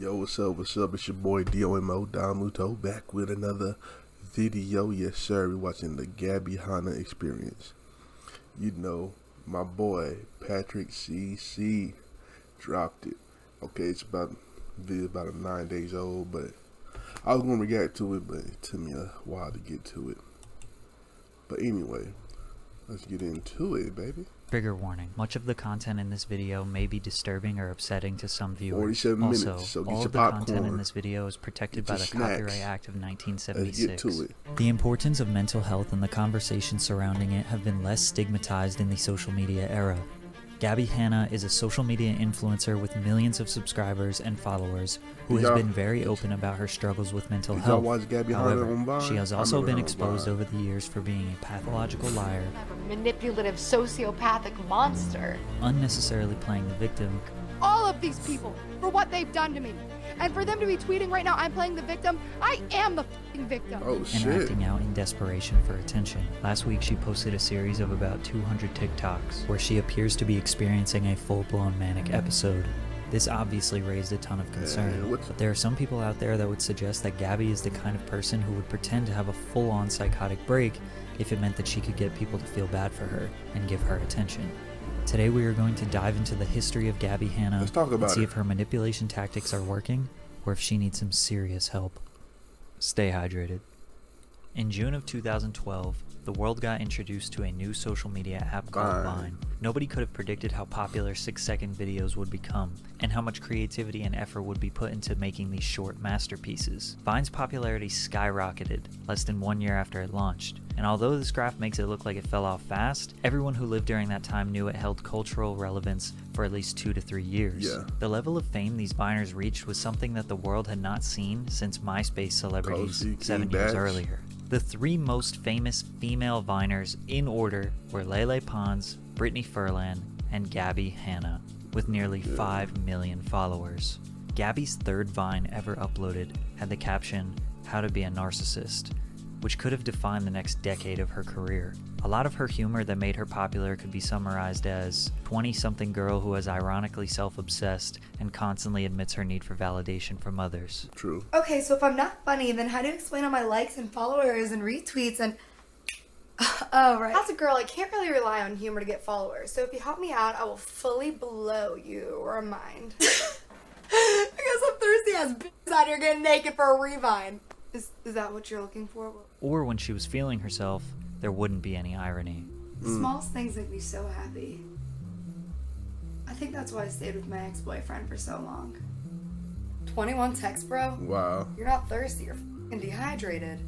Yo, what's up, what's up? It's your boy Domuto back with another video. Yes sir, we're watching the Gabbie Hanna experience. You know, my boy Patrick CC dropped it. Okay, it's about 9 days old, but I was gonna react to it, but it took me a while to get to it. But anyway, let's get into it, baby. Trigger warning. Much of the content in this video may be disturbing or upsetting to some viewers. 47 minutes, also, so get all your of the popcorn. content in this video is protected by the snacks. Copyright Act of Let's 1976. get to it. The importance of mental health and the conversations surrounding it have been less stigmatized in the social media era. Gabbie Hanna is a social media influencer with millions of subscribers and followers who has been very open about her struggles with mental health. However, she has also been exposed over the years for being a pathological liar, a manipulative, sociopathic monster. unnecessarily playing the victim, All of these people for what they've done to me. And for them to be tweeting right now, I'm playing the victim, I am the f***ing victim. Oh and shit. acting out in desperation for attention. Last week she posted a series of about 200 TikToks where she appears to be experiencing a full-blown manic episode. This obviously raised a ton of concern, but there are some people out there that would suggest that Gabbie is the kind of person who would pretend to have a full-on psychotic break if it meant that she could get people to feel bad for her and give her attention. Today we are going to dive into the history of Gabbie Hanna and see if her manipulation tactics are working or if she needs some serious help. Stay hydrated. In June of 2012, the world got introduced to a new social media app called Vine. Nobody could have predicted how popular 6-second videos would become, and how much creativity and effort would be put into making these short masterpieces. Vine's popularity skyrocketed less than 1 year after it launched, and although this graph makes it look like it fell off fast, everyone who lived during that time knew it held cultural relevance for at least 2 to 3 years. The level of fame these Viners reached was something that the world had not seen since MySpace celebrities 7 years earlier. The 3 most famous female Viners in order were Lele Pons, Brittany Furlan, and Gabbie Hanna, with nearly 5 million followers. Gabbie's third Vine ever uploaded had the caption, "How to be a narcissist," which could have defined the next decade of her career. A lot of her humor that made her popular could be summarized as 20-something girl who is ironically self-obsessed and constantly admits her need for validation from others. True. Okay, so if I'm not funny, then how do you explain all my likes and followers and retweets and... Oh, right. As a girl, I can't really rely on humor to get followers, so if you help me out, I will fully blow your mind. I guess some thirsty-ass bitches out here getting naked for a revine. Is that what you're looking for? Or when she was feeling herself, there wouldn't be any irony. The smallest things make me so happy. I think that's why I stayed with my ex-boyfriend for so long. 21 texts, bro? Wow. You're not thirsty, you're f***ing dehydrated.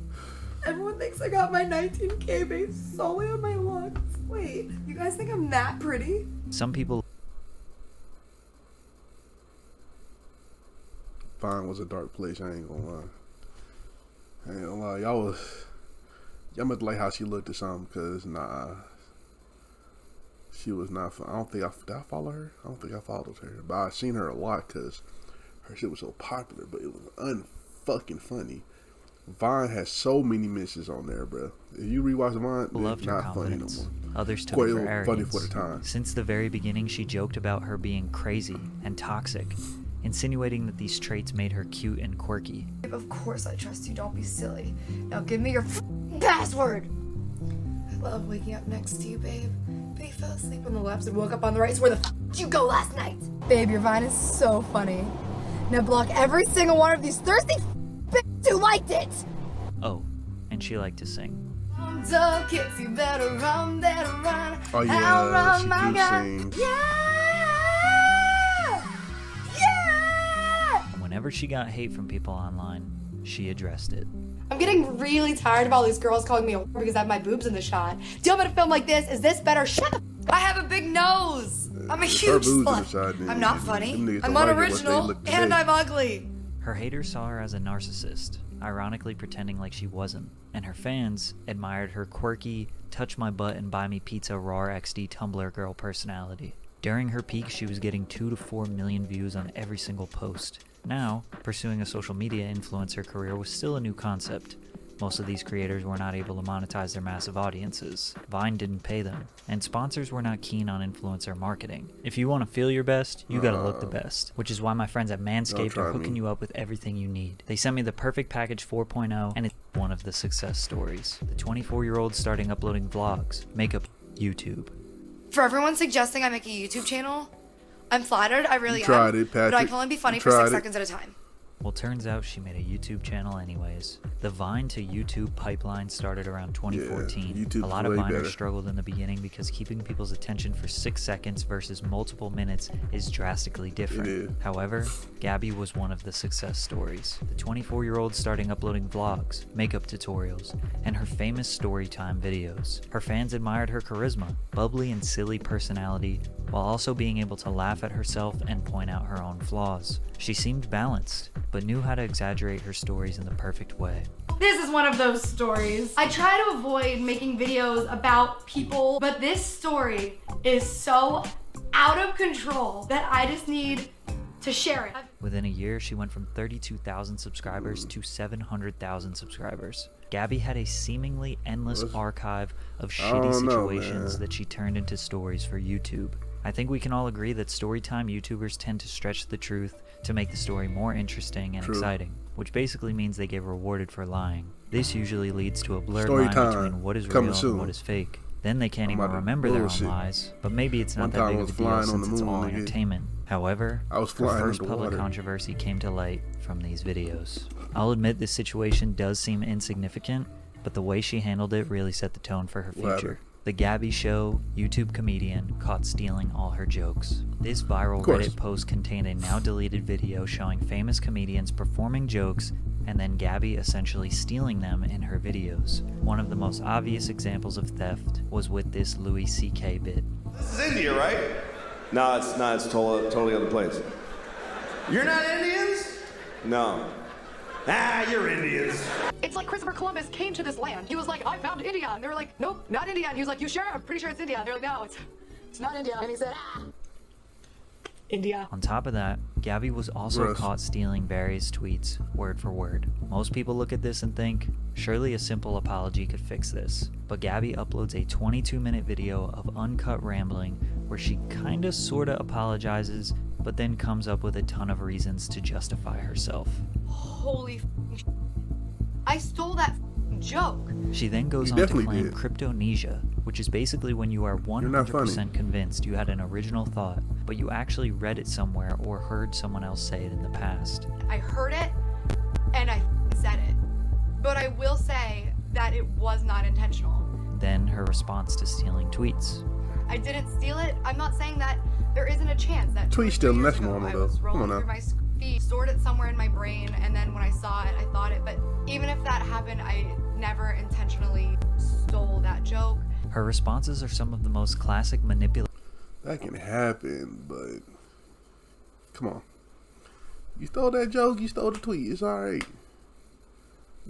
Everyone thinks I got my 19K based solely on my looks. Wait, you guys think I'm that pretty? Some people Vine was a dark place, I ain't gonna lie. Y'all must like how she looked or something, cause she was not fun. Did I follow her? I don't think I followed her, but I seen her a lot cause her shit was so popular, but it was unfucking funny. Vine has so many misses on there, bro. If you rewatch Vine, loved it's her not funny no confidence. more. Others took it for arrogance. Funny for the time. Since the very beginning, she joked about her being crazy and toxic, insinuating that these traits made her cute and quirky. Of course I trust you, don't be silly. Now give me your password! I love waking up next to you, babe. But you fell asleep on the left and woke up on the right, so where the did you go last night? Babe, your Vine is so funny. Now block every single one of these thirsty bitches who liked it! Oh, and she liked to sing. Dove kicks, you better run, Oh yeah, I'll run, she my do God. sing. Yeah! Whenever she got hate from people online, she addressed it. I'm getting really tired of all these girls calling me a whore because I have my boobs in the shot. Do you want me to film like this? Is this better? Shut the f***. I have a big nose. I'm a huge slut. I'm not funny. I'm unoriginal, and I'm ugly. Her haters saw her as a narcissist, ironically pretending like she wasn't, and her fans admired her quirky, touch my butt and buy me pizza raw XD Tumblr girl personality. During her peak, she was getting 2 to 4 million views on every single post. Now, pursuing a social media influencer career was still a new concept, Most of these creators were not able to monetize their massive audiences. Vine didn't pay them, and sponsors were not keen on influencer marketing. If you want to feel your best, you gotta look the best, which is why my friends at Manscaped are hooking you up with everything you need. They sent me the Perfect Package 4.0, and it's one of the success stories. The 24-year-old starting uploading vlogs, makeup, YouTube. For everyone suggesting I make a YouTube channel, I'm flattered, I really am. Tried it, Patrick. But I can only be funny for 6 seconds at a time. Well, turns out she made a YouTube channel anyways. The Vine to YouTube pipeline started around 2014. Yeah, a lot of Viners better. struggled in the beginning because keeping people's attention for 6 seconds versus multiple minutes is drastically different. It is. However, Gabbie was one of the success stories. The 24-year-old starting uploading vlogs, makeup tutorials, and her famous storytime videos. Her fans admired her charisma, bubbly and silly personality, while also being able to laugh at herself and point out her own flaws. She seemed balanced, but knew how to exaggerate her stories in the perfect way. This is one of those stories. I try to avoid making videos about people, but this story is so out of control that I just need to share it. Within a year, she went from 32,000 subscribers to 700,000 subscribers. Gabbie had a seemingly endless archive of shitty situations that she turned into stories for YouTube. I think we can all agree that storytime YouTubers tend to stretch the truth to make the story more interesting and exciting, which basically means they get rewarded for lying. This usually leads to a blurred line between what is real and what is fake. Then they can't even remember their own lies, but maybe it's not that big of a deal since it's all entertainment. However, her first public controversy came to light from these videos. I'll admit this situation does seem insignificant, but the way she handled it really set the tone for her future. The Gabbie Show YouTube comedian caught stealing all her jokes. This viral Reddit post contained a now deleted video showing famous comedians performing jokes and then Gabbie essentially stealing them in her videos. One of the most obvious examples of theft was with this Louis C.K. bit. This is India, right? No, it's not. It's totally other place. You're not Indians? No. Ah, you're Indians. It's like Christopher Columbus came to this land. He was like, I found India. And they were like, nope, not India. And he was like, you sure? I'm pretty sure it's India. And they're like, no, it's not India. And he said, India. On top of that, Gabbie was also caught stealing various tweets word for word. Most people look at this and think, surely a simple apology could fix this. But Gabbie uploads a 22-minute video of uncut rambling where she kinda sorta apologizes, but then comes up with a ton of reasons to justify herself. Holy I stole that joke. She then goes on to claim cryptomnesia, which is basically when you are 100% convinced you had an original thought, but you actually read it somewhere or heard someone else say it in the past. I heard it, and I said it. But I will say that it was not intentional. Then her response to stealing tweets. I didn't steal it. I'm not saying that there isn't a chance that tweet stealing, that's normal though. Come on now. My feed, stored it somewhere in my brain, and then when I saw it, I thought it. But even if that happened, I never intentionally stole that joke. Her responses are some of the most classic manipulation. That can happen, but come on. You stole that joke, you stole the tweet. It's alright.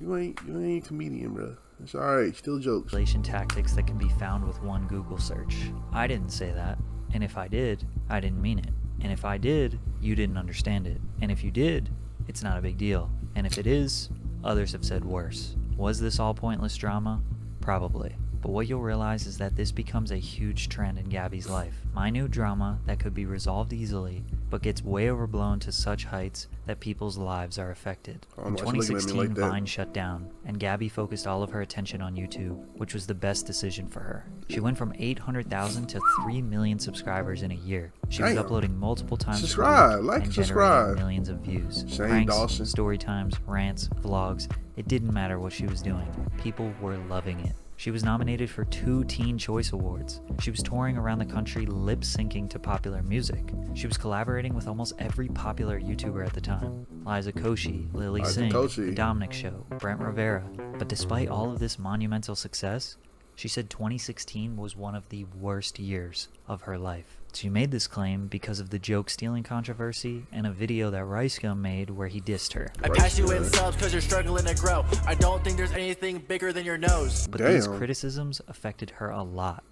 You ain't a comedian, bro. It's alright, still jokes. Tactics that can be found with one Google search. I didn't say that, and if I did, I didn't mean it. And if I did, you didn't understand it. And if you did, it's not a big deal. And if it is, others have said worse. Was this all pointless drama? Probably. But what you'll realize is that this becomes a huge trend in Gabbie's life. Minute drama that could be resolved easily, but gets way overblown to such heights that people's lives are affected. In 2016, Vine shut down, and Gabbie focused all of her attention on YouTube, which was the best decision for her. She went from 800,000 to 3 million subscribers in a year. She was uploading multiple times per week and generating millions of views. Pranks, story times, rants, vlogs, it didn't matter what she was doing. People were loving it. She was nominated for 2 Teen Choice Awards. She was touring around the country lip-syncing to popular music. She was collaborating with almost every popular YouTuber at the time. Liza Koshy, Lily Singh, The Dominic Show, Brent Rivera. But despite all of this monumental success, she said 2016 was one of the worst years of her life. She made this claim because of the joke-stealing controversy and a video that Ricegum made where he dissed her. I pass you in subs because you're struggling to grow. I don't think there's anything bigger than your nose. But these criticisms affected her a lot.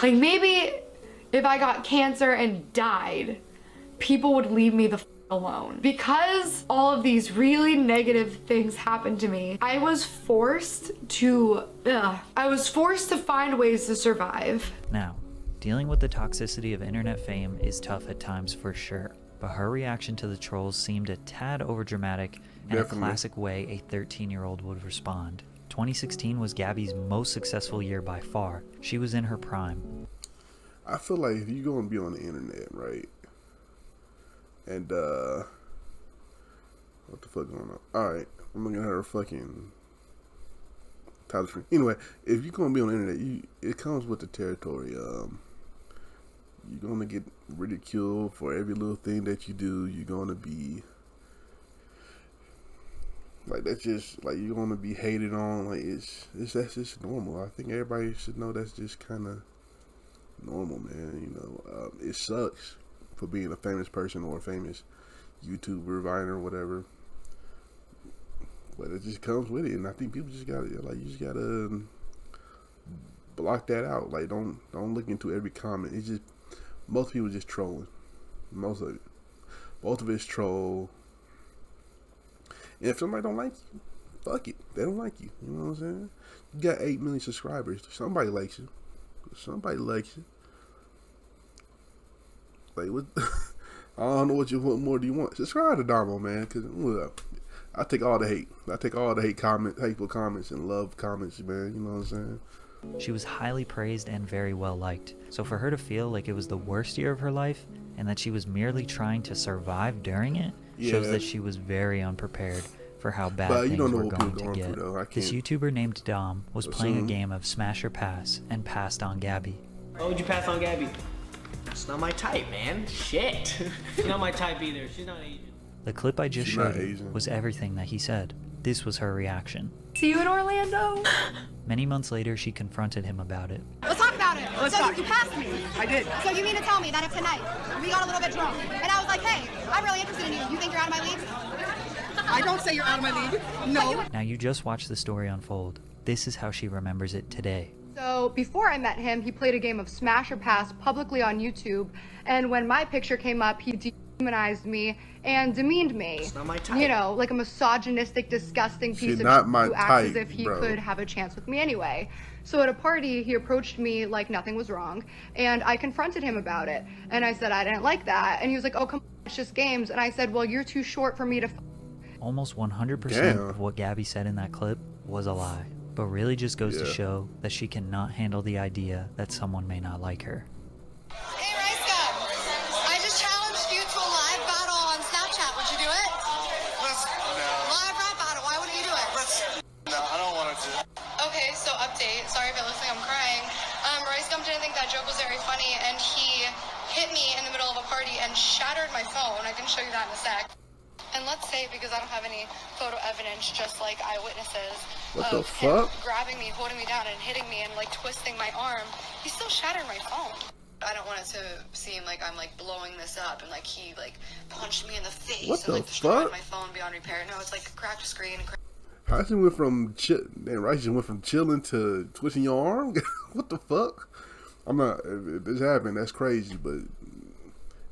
Like maybe if I got cancer and died, people would leave me the alone. Because all of these really negative things happened to me, I was forced to find ways to survive. Now, dealing with the toxicity of internet fame is tough at times for sure, but her reaction to the trolls seemed a tad overdramatic and a classic way a 13-year-old would respond. 2016 was Gabbie's most successful year by far. She was in her prime. I feel like if you're gonna be on the internet, right? And what the fuck going on? Alright, I'm looking at her fucking title screen. Anyway, if you're gonna be on the internet, it comes with the territory. You're gonna get ridiculed for every little thing that you do. You're gonna be like, that's just like, you're gonna be hated on. Like, that's just normal. I think everybody should know that's just kind of normal, man. You know, it sucks for being a famous person or a famous YouTuber, Viner, whatever. But it just comes with it, and I think people just gotta, like, you just gotta block that out. Like, don't look into every comment. It's just, most people just trolling. Most of it's troll. And if somebody don't like you, fuck it. They don't like you. You know what I'm saying? You got 8 million subscribers. Somebody likes you. Somebody likes you. Like, what? I don't know what more do you want. Subscribe to Domo, man, because I take all the hate. I take all the hateful comments and love comments, man. You know what I'm saying? She was highly praised and very well liked. So for her to feel like it was the worst year of her life and that she was merely trying to survive during it shows that she was very unprepared for how bad things were going to get. This YouTuber named Dom was playing a game of Smash or Pass and passed on Gabbie. Why would you pass on Gabbie? It's not my type, man. Shit. She's not my type either. She's not Asian. The clip I just showed you was everything that he said. This was her reaction. See you in Orlando. Many months later, she confronted him about it. Let's talk about it. Let's talk. You passed me. I did. So you mean to tell me that if tonight we got a little bit drunk and I was like, hey, I'm really interested in you. You think you're out of my league? I don't say you're out of my league. No. Now you just watched the story unfold. This is how she remembers it today. So before I met him, he played a game of Smash or Pass publicly on YouTube, and when my picture came up, he demonized me and demeaned me. It's not my type. You know, like a misogynistic, disgusting piece of not my who acts type, as if he bro. could have a chance with me anyway. So at a party, he approached me like nothing was wrong, and I confronted him about it. And I said I didn't like that, and he was like, "Oh, come on, it's just games." And I said, "Well, you're too short for me to." Almost 100% of what Gabbie said in that clip was a lie, but really just goes to show that she cannot handle the idea that someone may not like her. Hey, Riceka, I just challenged you to a live battle on Snapchat. Would you do it? No. Live rap battle. Why wouldn't you do it? No, I don't want to do it. Okay, so update. Sorry if it looks like I'm crying. Riceka didn't think that joke was very funny, and he hit me in the middle of a party and shattered my phone. I can show you that in a sec. And let's say, because I don't have any photo evidence, just like eyewitnesses of him grabbing me, holding me down, and hitting me, and like twisting my arm, he still shattered my phone. I don't want it to seem like I'm like blowing this up and like he like punched me in the face and like destroyed my phone beyond repair. No, it's like a cracked screen. Ryzen went from Ryzen went from chilling to twisting your arm. What the fuck? I'm not. If this happened, that's crazy. But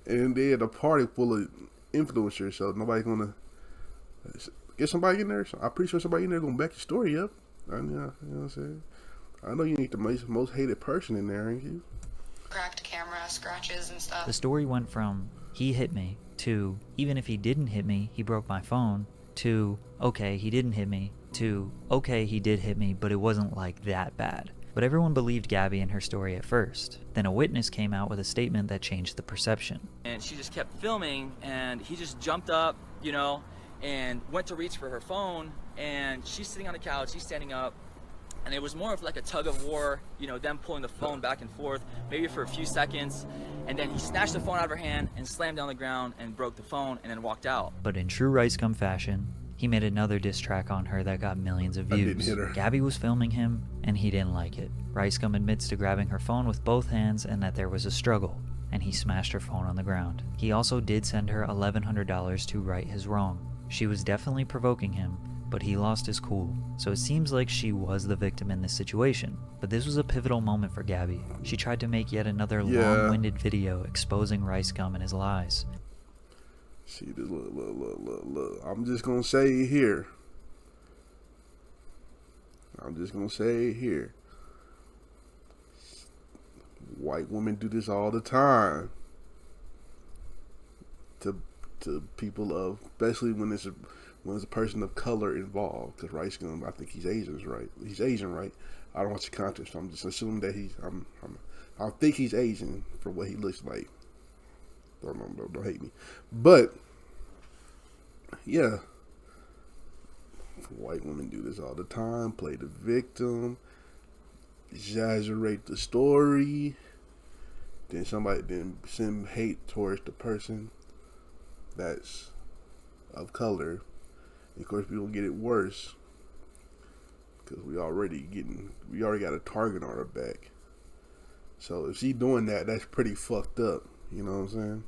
and they had a party full of influencers, so nobody's gonna get somebody in there. So I'm pretty sure somebody in there gonna back your story up. You know what I'm saying? I know you ain't the most hated person in there, ain't you? Cracked camera, scratches and stuff. The story went from he hit me to even if he didn't hit me, he broke my phone to okay, he didn't hit me to okay, he did hit me, but it wasn't like that bad. But everyone believed Gabbie and her story at first. Then a witness came out with a statement that changed the perception. And she just kept filming, and he just jumped up, you know, and went to reach for her phone, and she's sitting on the couch, he's standing up, and it was more of like a tug of war, you know, them pulling the phone back and forth, maybe for a few seconds, and then he snatched the phone out of her hand and slammed down the ground and broke the phone and then walked out. But in true Rice Gum fashion, he made another diss track on her that got millions of views. Gabbie was filming him, and he didn't like it. Rice Gum admits to grabbing her phone with both hands and that there was a struggle, and he smashed her phone on the ground. He also did send her $1,100 to right his wrong. She was definitely provoking him, but he lost his cool, so it seems like she was the victim in this situation. But this was a pivotal moment for Gabbie. She tried to make yet another long-winded video exposing Rice Gum and his lies. See this, look. I'm just gonna say it here. White women do this all the time to people of, especially when it's a person of color involved. Because Rice Gum, I think he's Asian, right? He's Asian, right? I don't watch the context. So I'm just assuming that I think he's Asian for what he looks like. Don't hate me. But yeah, white women do this all the time. Play the victim, exaggerate the story, then send hate towards the person that's of color. And of course, we don't get it worse because we already got a target on our back. So if she doing that, that's pretty fucked up. You know what I'm saying?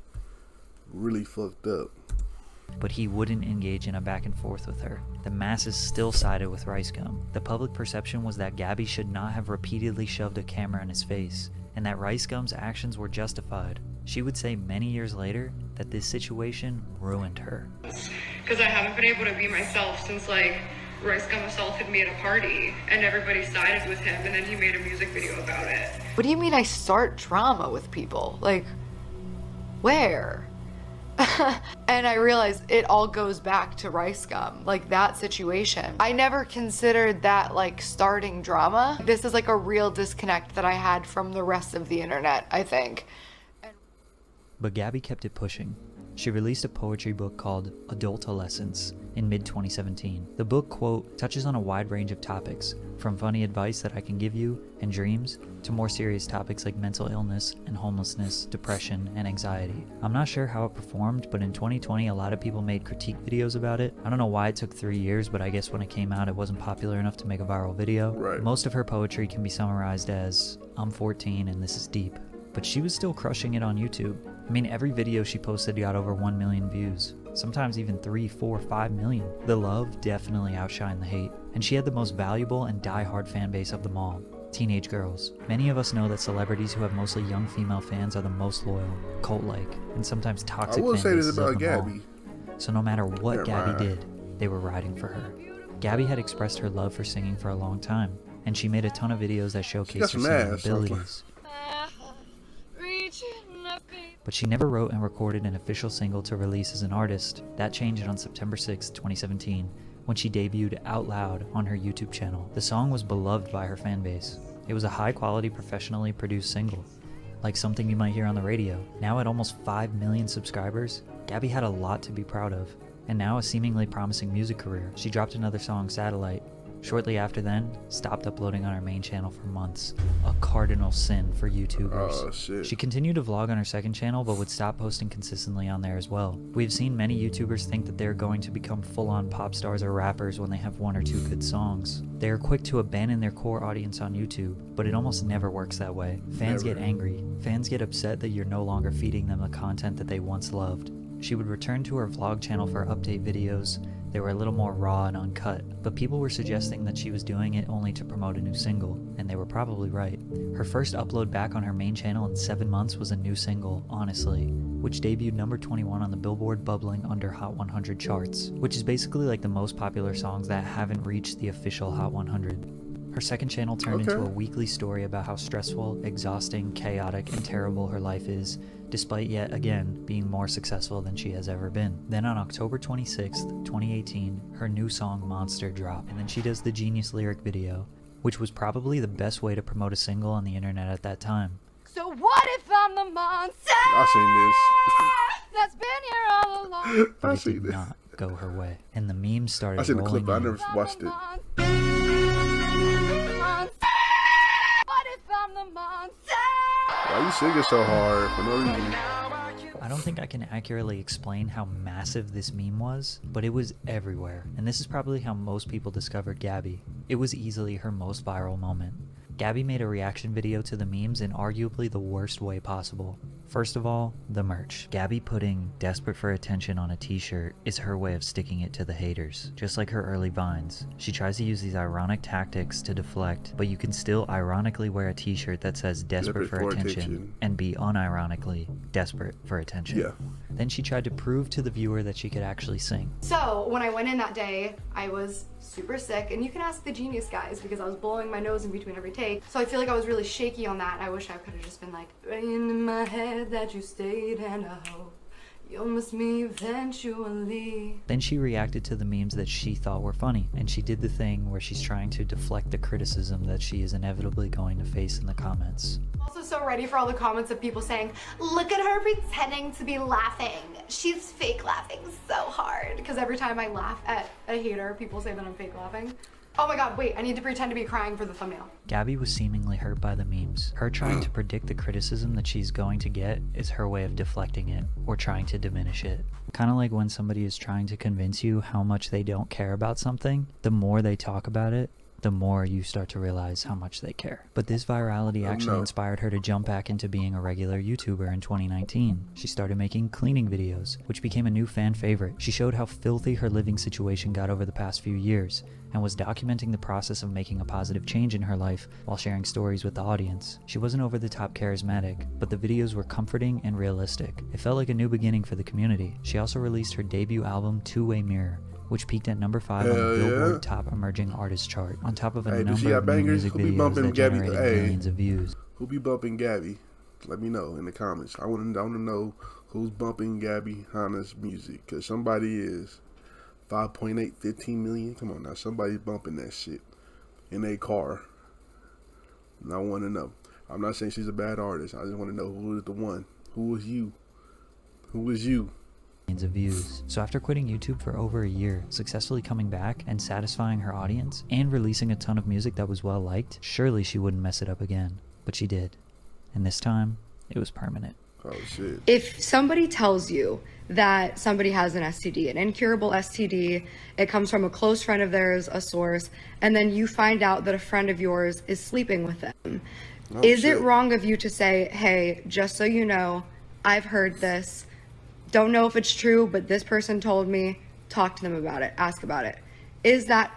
Really fucked up. But he wouldn't engage in a back and forth with her. The masses still sided with Rice Gum. The public perception was that Gabbie should not have repeatedly shoved a camera in his face, and that Rice Gum's actions were justified. She would say many years later that this situation ruined her. Because I haven't been able to be myself since, like, Rice Gum assaulted me at a party, and everybody sided with him, and then he made a music video about it. What do you mean I start drama with people? Like, where? And I realized it all goes back to Rice Gum, like that situation. I never considered that like starting drama. This is like a real disconnect that I had from the rest of the internet, I think. But Gabbie kept it pushing. She released a poetry book called Adultolescence in mid-2017. The book, quote, touches on a wide range of topics, from funny advice that I can give you and dreams, to more serious topics like mental illness and homelessness, depression, and anxiety. I'm not sure how it performed, but in 2020 a lot of people made critique videos about it. I don't know why it took 3 years, but I guess when it came out it wasn't popular enough to make a viral video. Right. Most of her poetry can be summarized as, I'm 14 and this is deep. But she was still crushing it on YouTube. I mean, every video she posted got over 1 million views. Sometimes even 3, 4, 5 million. The love definitely outshined the hate. And she had the most valuable and die-hard fan base of them all. Teenage girls. Many of us know that celebrities who have mostly young female fans are the most loyal, cult-like, and sometimes toxic fan bases. I will say this about Gabbie. So no matter what Gabbie did, they were riding for her. Gabbie had expressed her love for singing for a long time, and she made a ton of videos that showcased her singing abilities. But she never wrote and recorded an official single to release as an artist. That changed on September 6, 2017, when she debuted Out Loud on her YouTube channel. The song was beloved by her fanbase. It was a high-quality, professionally produced single, like something you might hear on the radio. Now at almost 5 million subscribers, Gabbie had a lot to be proud of, and now a seemingly promising music career. She dropped another song, Satellite. Shortly after then, stopped uploading on her main channel for months. A cardinal sin for YouTubers. Oh, shit. She continued to vlog on her second channel, but would stop posting consistently on there as well. We've seen many YouTubers think that they're going to become full-on pop stars or rappers when they have 1 or 2 good songs. They are quick to abandon their core audience on YouTube, but it almost never works that way. Fans get angry. Fans get upset that you're no longer feeding them the content that they once loved. She would return to her vlog channel for update videos. They were a little more raw and uncut, but people were suggesting that she was doing it only to promote a new single, and they were probably right. Her first upload back on her main channel in 7 months was a new single, Honestly, which debuted number 21 on the Billboard Bubbling Under Hot 100 charts, which is basically like the most popular songs that haven't reached the official Hot 100. Her second channel turned into a weekly story about how stressful, exhausting, chaotic, and terrible her life is, despite yet again being more successful than she has ever been. Then on October 26th, 2018, her new song Monster dropped, and then she does the Genius lyric video, which was probably the best way to promote a single on the internet at that time. So what if I'm the monster? I That's been here all along. But it did not go her way, and the memes started seen the rolling clip, but I in. never watched it. What if I'm the monster? Why you singing so hard for no reason? I don't think I can accurately explain how massive this meme was, but it was everywhere, and this is probably how most people discovered Gabbie. It was easily her most viral moment. Gabbie made a reaction video to the memes in arguably the worst way possible. First of all, the merch. Gabbie putting "desperate for attention" on a t-shirt is her way of sticking it to the haters. Just like her early vines, she tries to use these ironic tactics to deflect, but you can still ironically wear a t-shirt that says "desperate for attention" and be unironically desperate for attention. Yeah. Then she tried to prove to the viewer that she could actually sing. So when I went in that day, I was super sick, and you can ask the Genius guys because I was blowing my nose in between every take. So I feel like I was really shaky on that. I wish I could have just been like, in my head that you stayed, and I hope you'll miss me eventually. Then she reacted to the memes that she thought were funny, and she did the thing where she's trying to deflect the criticism that she is inevitably going to face in the comments. I'm also so ready for all the comments of people saying, look at her pretending to be laughing. She's fake laughing so hard. Because every time I laugh at a hater, people say that I'm fake laughing. Oh my god, wait, I need to pretend to be crying for the thumbnail. Gabbie was seemingly hurt by the memes. Her trying to predict the criticism that she's going to get is her way of deflecting it, or trying to diminish it. Kind of like when somebody is trying to convince you how much they don't care about something, the more they talk about it, the more you start to realize how much they care. But this virality actually inspired her to jump back into being a regular YouTuber in 2019. She started making cleaning videos, which became a new fan favorite. She showed how filthy her living situation got over the past few years, and was documenting the process of making a positive change in her life while sharing stories with the audience. She wasn't over the top charismatic, but the videos were comforting and realistic. It felt like a new beginning for the community. She also released her debut album, Two-Way Mirror, which peaked at number 5 on the Billboard Top Emerging Artist chart, on top of a number of new music videos that generated millions of views. Who be bumping Gabbie? Let me know in the comments. I want to know who's bumping Gabbie Hanna's music, because somebody is. 5.8, 15 million. Come on now, somebody's bumping that shit in a car. And I want to know. I'm not saying she's a bad artist. I just want to know who is the one. Who is you? Who is you? Of views. So after quitting YouTube for over a year, successfully coming back and satisfying her audience, and releasing a ton of music that was well liked, surely she wouldn't mess it up again. But she did. And this time, it was permanent. Oh shit. If somebody tells you that somebody has an STD, an incurable STD, it comes from a close friend of theirs, a source, and then you find out that a friend of yours is sleeping with them, is it wrong of you to say, hey, just so you know, I've heard this, don't know if it's true, but this person told me, talk to them about it, ask about it. Is that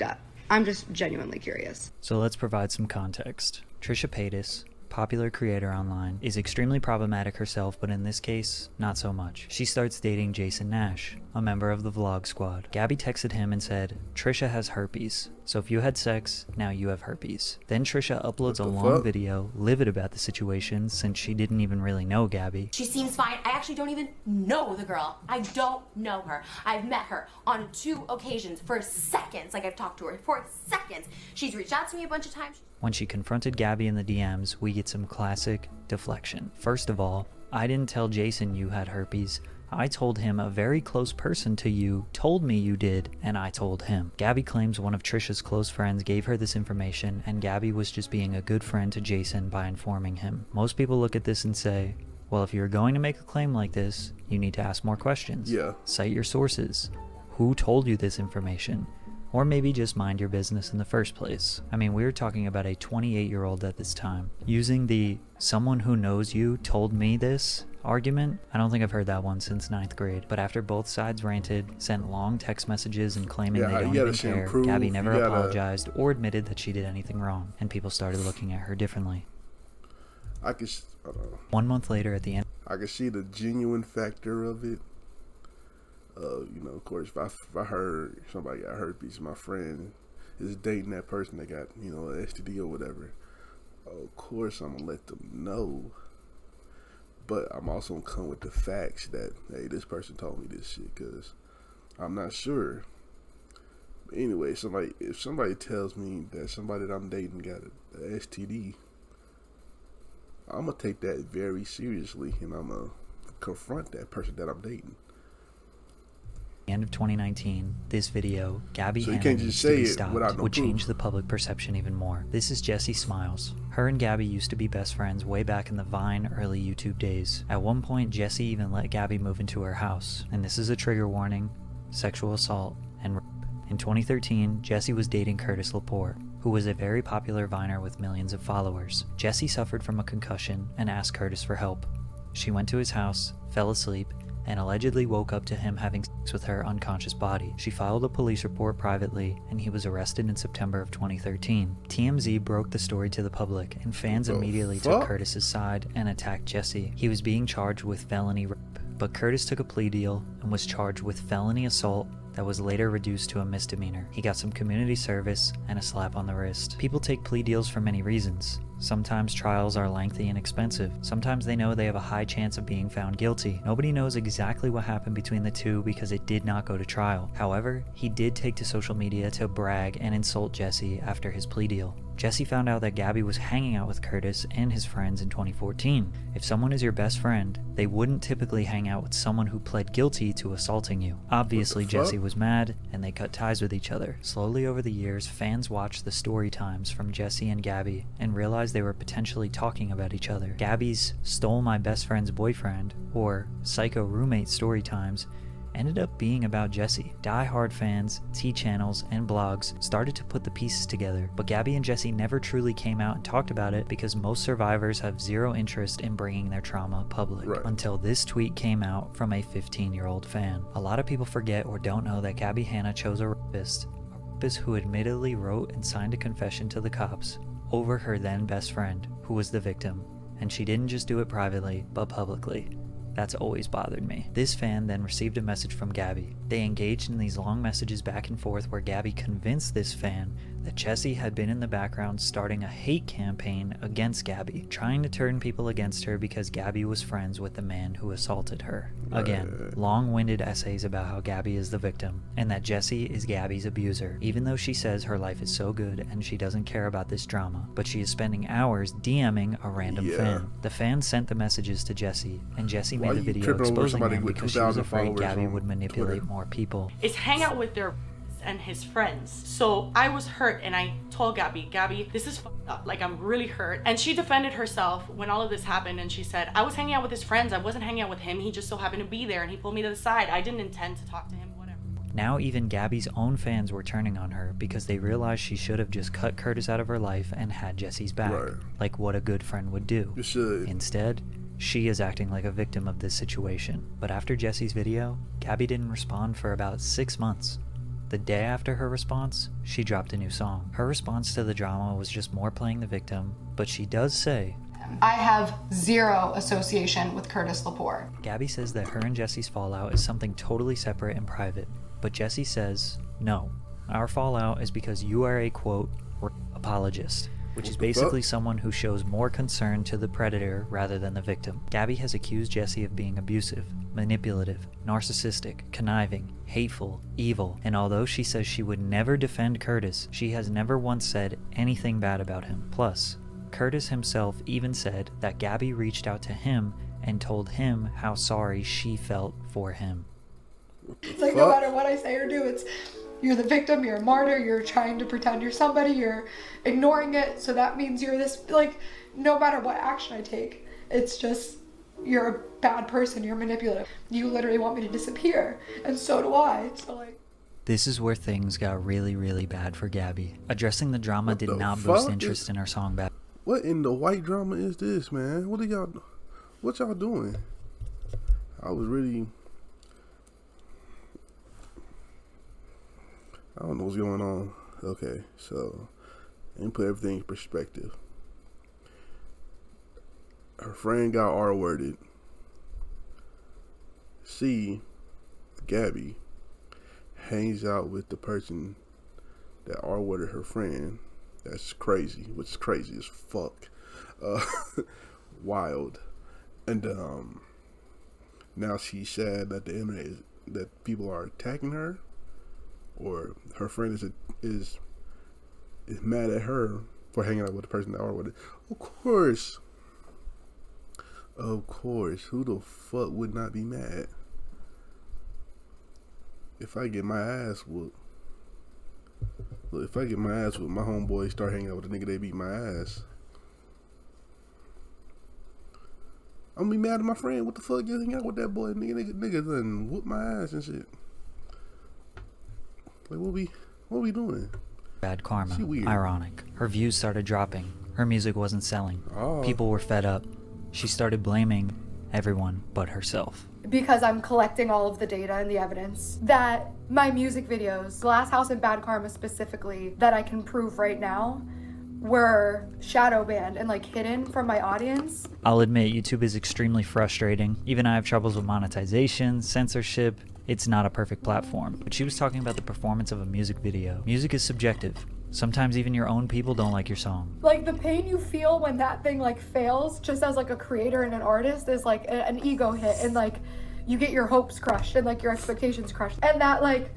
up? I'm just genuinely curious. So let's provide some context. Trisha Paytas, popular creator online, is extremely problematic herself, but in this case, not so much. She starts dating Jason Nash, a member of the Vlog Squad. Gabbie texted him and said, Trisha has herpes, so if you had sex, now you have herpes. Then Trisha uploads a long video, livid about the situation, since she didn't even really know Gabbie. She seems fine. I actually don't even know the girl. I don't know her. I've met her on 2 occasions for seconds. Like, I've talked to her for seconds. She's reached out to me a bunch of times. When she confronted Gabbie in the DMs, we get some classic deflection. First of all, I didn't tell Jason you had herpes. I told him a very close person to you told me you did, and I told him. Gabbie claims one of Trisha's close friends gave her this information, and Gabbie was just being a good friend to Jason by informing him. Most people look at this and say, well, if you're going to make a claim like this, you need to ask more questions. Yeah. Cite your sources. Who told you this information? Or maybe just mind your business in the first place. I mean, we were talking about a 28-year-old at this time. Using the someone who knows you told me this argument, I don't think I've heard that one since 9th grade. But after both sides ranted, sent long text messages and claiming they don't even care, Gabbie never apologized or admitted that she did anything wrong, and people started looking at her differently. I don't know. 1 month later at the end, I could see the genuine factor of it. You know, of course, if I heard somebody got herpes, my friend is dating that person that got, you know, an STD or whatever, of course I'm gonna let them know. But I'm also gonna come with the facts that, hey, this person told me this shit, because I'm not sure. But anyway, if somebody tells me that somebody that I'm dating got an STD, I'm gonna take that very seriously, and I'm gonna confront that person that I'm dating. End of 2019, this video, Gabbie Hanna needs to be stopped, would change the public perception even more. This is Jessie Smiles. Her and Gabbie used to be best friends way back in the Vine early YouTube days. At one point, Jessie even let Gabbie move into her house. And this is a trigger warning: sexual assault and rape. In 2013, Jessie was dating Curtis Lepore, who was a very popular Viner with millions of followers. Jessie suffered from a concussion and asked Curtis for help. She went to his house, fell asleep, and allegedly woke up to him having sex with her unconscious body. She filed a police report privately, and he was arrested in September of 2013. TMZ broke the story to the public, and fans immediately took Curtis's side and attacked Jesse. He was being charged with felony rape, but Curtis took a plea deal and was charged with felony assault that was later reduced to a misdemeanor. He got some community service and a slap on the wrist. People take plea deals for many reasons. Sometimes trials are lengthy and expensive. Sometimes they know they have a high chance of being found guilty. Nobody knows exactly what happened between the two because it did not go to trial. However, he did take to social media to brag and insult Jesse after his plea deal. Jesse found out that Gabbie was hanging out with Curtis and his friends in 2014. If someone is your best friend, they wouldn't typically hang out with someone who pled guilty to assaulting you. Obviously, Jesse was mad, and they cut ties with each other. Slowly over the years, fans watched the story times from Jesse and Gabbie and realized they were potentially talking about each other. Gabbie's "stole my best friend's boyfriend" or "psycho roommate" story times ended up being about Jesse. Die-hard fans, T-channels, and blogs started to put the pieces together, but Gabbie and Jesse never truly came out and talked about it because most survivors have zero interest in bringing their trauma public. Until this tweet came out from a 15-year-old fan. A lot of people forget or don't know that Gabbie Hanna chose a rapist who admittedly wrote and signed a confession to the cops over her then best friend, who was the victim, and she didn't just do it privately, but publicly. That's always bothered me. This fan then received a message from Gabbie. They engaged in these long messages back and forth where Gabbie convinced this fan that Jesse had been in the background starting a hate campaign against Gabbie, trying to turn people against her because Gabbie was friends with the man who assaulted her. Again, long-winded essays about how Gabbie is the victim, and that Jesse is Gabbie's abuser, even though she says her life is so good and she doesn't care about this drama, but she is spending hours DMing a random fan. The fan sent the messages to Jesse, and Jesse made a video exposing them because she was afraid Gabbie would manipulate more people. Is hang out with their and his friends. So I was hurt and I told Gabbie, this is fucked up. Like, I'm really hurt. And she defended herself when all of this happened, and she said, I was hanging out with his friends. I wasn't hanging out with him. He just so happened to be there and he pulled me to the side. I didn't intend to talk to him, whatever. Now even Gabbie's own fans were turning on her because they realized she should have just cut Curtis out of her life and had Jesse's back, like what a good friend would do. You should. Instead, she is acting like a victim of this situation. But after Jesse's video, Gabbie didn't respond for about 6 months. The day after her response, she dropped a new song. Her response to the drama was just more playing the victim, but she does say, I have zero association with Curtis Lepore. Gabbie says that her and Jesse's fallout is something totally separate and private, but Jesse says, no, our fallout is because you are a, quote, apologist, which is basically someone who shows more concern to the predator rather than the victim. Gabbie has accused Jesse of being abusive, manipulative, narcissistic, conniving, hateful, evil, and although she says she would never defend Curtis, she has never once said anything bad about him. Plus, Curtis himself even said that Gabbie reached out to him and told him how sorry she felt for him. It's like no matter what I say or do, it's you're the victim, you're a martyr, you're trying to pretend you're somebody, you're ignoring it, so that means you're this, like, no matter what action I take, it's just, you're a bad person, you're manipulative. You literally want me to disappear, and so do I, so like... This is where things got really, really bad for Gabbie. Addressing the drama did not boost interest in her song back. What in the white drama is this, man? What y'all doing? I don't know what's going on. Okay, so let me put everything in perspective. Her friend got R-worded. C, Gabbie, hangs out with the person that R-worded her friend. That's crazy, which is crazy as fuck. Wild. And now she's sad that the internet that people are attacking her, or her friend is mad at her for hanging out with the person that R-worded. Of course, who the fuck would not be mad if I get my ass whooped? Look, if I get my ass whooped, my homeboys start hanging out with the nigga they beat my ass, I'm gonna be mad at my friend. What the fuck, you hang out with that boy? Nigga done whoop my ass and shit. Like, what we doing? Bad karma. Ironic. Her views started dropping. Her music wasn't selling. People were fed up. She started blaming everyone but herself. Because I'm collecting all of the data and the evidence that my music videos, Glass House and Bad Karma specifically, that I can prove right now, were shadow banned and like hidden from my audience. I'll admit, YouTube is extremely frustrating. Even I have troubles with monetization, censorship. It's not a perfect platform. But she was talking about the performance of a music video. Music is subjective. Sometimes even your own people don't like your song. Like the pain you feel when that thing like fails, just as like a creator and an artist, is like an ego hit, and like you get your hopes crushed and like your expectations crushed. And that like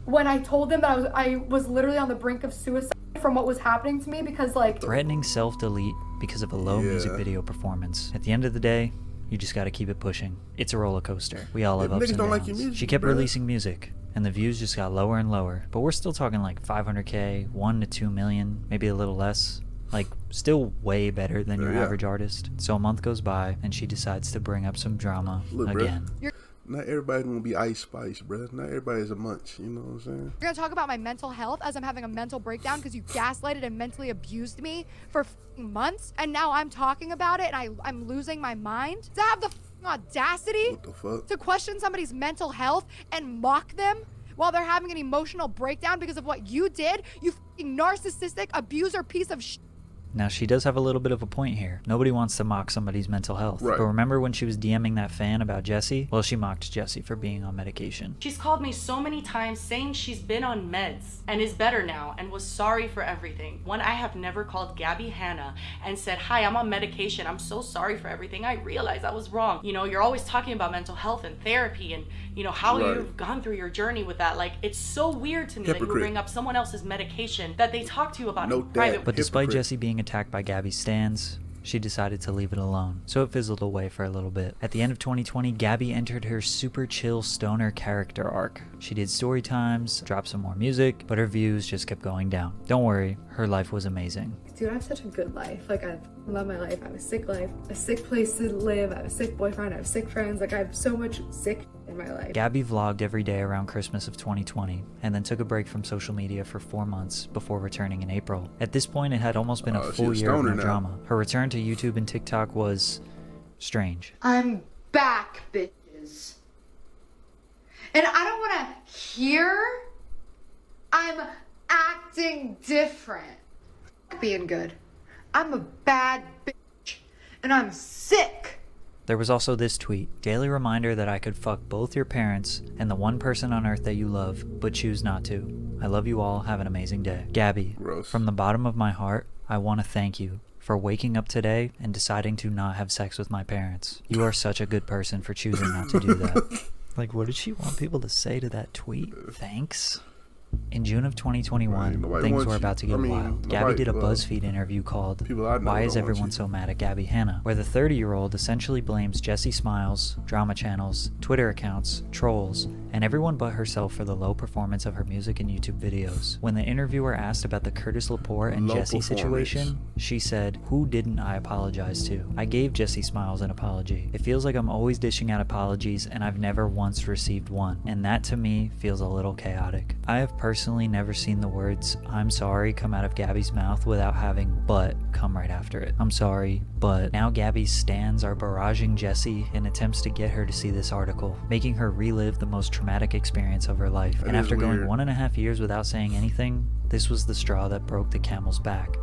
when I told them that I was literally on the brink of suicide from what was happening to me, because like threatening self-delete because of a low music video performance. At the end of the day, you just gotta keep it pushing. It's a roller coaster. We all have ups and downs. Like your music, she kept releasing music, and the views just got lower and lower. But we're still talking like 500K, 1 to 2 million, maybe a little less. Like, still way better than your average artist. So a month goes by, and she decides to bring up some drama again. Not everybody's gonna be Ice Spice, bruh. Not everybody's a Munch, you know what I'm saying? You're gonna talk about my mental health as I'm having a mental breakdown because you gaslighted and mentally abused me for months, and now I'm talking about it and I'm losing my mind? To have the audacity to question somebody's mental health and mock them while they're having an emotional breakdown because of what you did, you narcissistic abuser piece of shit. Now, she does have a little bit of a point here. Nobody wants to mock somebody's mental health. Right. But remember when she was DMing that fan about Jessie? Well, she mocked Jessie for being on medication. She's called me so many times saying she's been on meds and is better now and was sorry for everything. When I have never called Gabbie Hanna and said, hi, I'm on medication. I'm so sorry for everything. I realized I was wrong. You know, you're always talking about mental health and therapy and, you know, how you've gone through your journey with that. Like, it's so weird to me that you bring up someone else's medication that they talk to you about in private. But despite Jessie being attacked by Gabbie's stans, she decided to leave it alone, so it fizzled away for a little bit. At the end of 2020, Gabbie entered her super chill stoner character arc. She did story times, dropped some more music, but her views just kept going down. Don't worry, her life was amazing. Dude, I have such a good life. Like, I love my life. I have a sick life, a sick place to live. I have a sick boyfriend. I have sick friends. Like, I have so much sick in my life. Gabbie vlogged every day around Christmas of 2020, and then took a break from social media for 4 months before returning in April. At this point, it had almost been a full year of no drama. Her return to YouTube and TikTok was strange. I'm back, bitches. And I don't want to hear I'm acting different. Being good. I'm a bad bitch, and I'm sick. There was also this tweet: daily reminder that I could fuck both your parents and the one person on earth that you love, but choose not to. I love you all. Have an amazing day. Gabbie, from the bottom of my heart, I want to thank you for waking up today and deciding to not have sex with my parents. You are such a good person for choosing not to do that. Like, what did she want people to say to that tweet? Thanks? In June of 2021, things were about to get wild. Gabbie did a BuzzFeed interview called Why Is Everyone So Mad at Gabbie Hanna?, where the 30-year-old essentially blames Jessie Smiles, drama channels, Twitter accounts, trolls, and everyone but herself for the low performance of her music and YouTube videos. When the interviewer asked about the Curtis Lepore and Jessie situation, she said, who didn't I apologize to? I gave Jessie Smiles an apology. It feels like I'm always dishing out apologies and I've never once received one, and that to me feels a little chaotic. I have personally never seen the words I'm sorry come out of Gabbie's mouth without having but come right after it. I'm sorry, but now Gabbie's stans are barraging Jessie in attempts to get her to see this article, making her relive the most traumatic experience of her life. And after going 1.5 years without saying anything, this was the straw that broke the camel's back.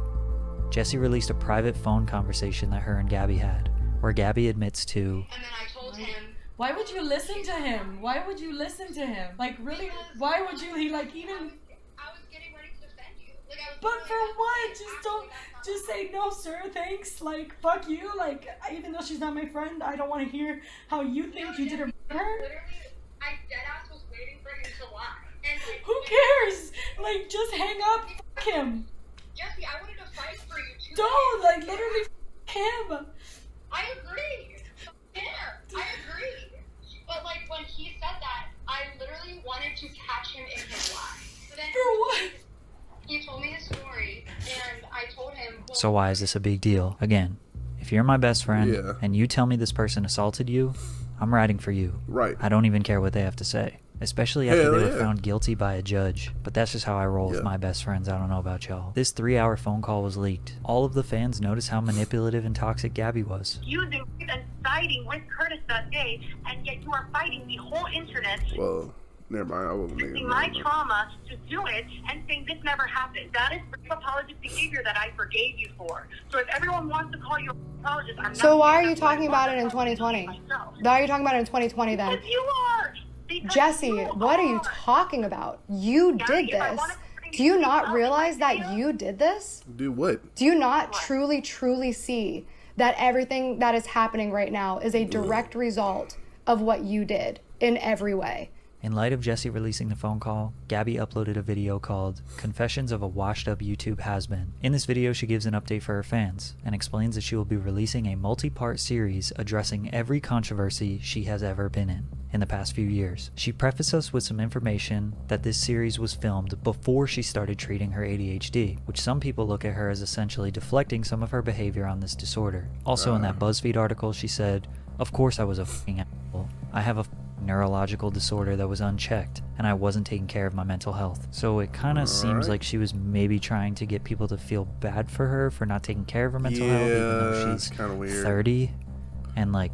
Jessie released a private phone conversation that her and Gabbie had, where Gabbie admits to, and then I told him, why would you listen to him? Why would you listen to him? Like, really? Why would you? He, like, even... I was getting ready to defend you. Like, I was but for what? Just don't... Just say, no, sir, thanks. Like, fuck you. Like, even though she's not my friend, I don't want to hear how you think you did her. Literally, I deadass was waiting for him to lie. And, like, who cares? Like, just hang up. Fuck him. Jesse, I wanted to fight for you, too. Don't, like, literally him. I agree. I agree. But like when he said that, I literally wanted to catch him in his lie. So then for what? He told me his story, and I told him. Well, so why is this a big deal? Again, if you're my best friend and you tell me this person assaulted you, I'm riding for you. Right. I don't even care what they have to say. Especially after they were found guilty by a judge. But that's just how I roll with my best friends. I don't know about y'all. This 3-hour phone call was leaked. All of the fans noticed how manipulative and toxic Gabbie was. You do it and siding with Curtis that day, and yet you are fighting the whole internet. Well, never mind. I wasn't using my trauma to do it and saying this never happened. That is apologistic behavior that I forgave you for. So if everyone wants to call you an apologist, I'm not. So why are you talking about it in 2020? Why are you talking about it in 2020 then? Because you are. Jesse, what are you talking about? You did this. Do you not realize that you did this? Do what? Do you not truly, truly see that everything that is happening right now is a direct result of what you did in every way? In light of Jesse releasing the phone call, Gabbie uploaded a video called Confessions of a Washed Up YouTube Has-Been. In this video, she gives an update for her fans and explains that she will be releasing a multi-part series addressing every controversy she has ever been in the past few years. She prefaced us with some information that this series was filmed before she started treating her ADHD, which some people look at her as essentially deflecting some of her behavior on this disorder. Also in that BuzzFeed article, she said, "Of course I was a f***ing asshole. I have a neurological disorder that was unchecked, and I wasn't taking care of my mental health." So it kind of seems like she was maybe trying to get people to feel bad for her for not taking care of her mental health, even though she's 30 and like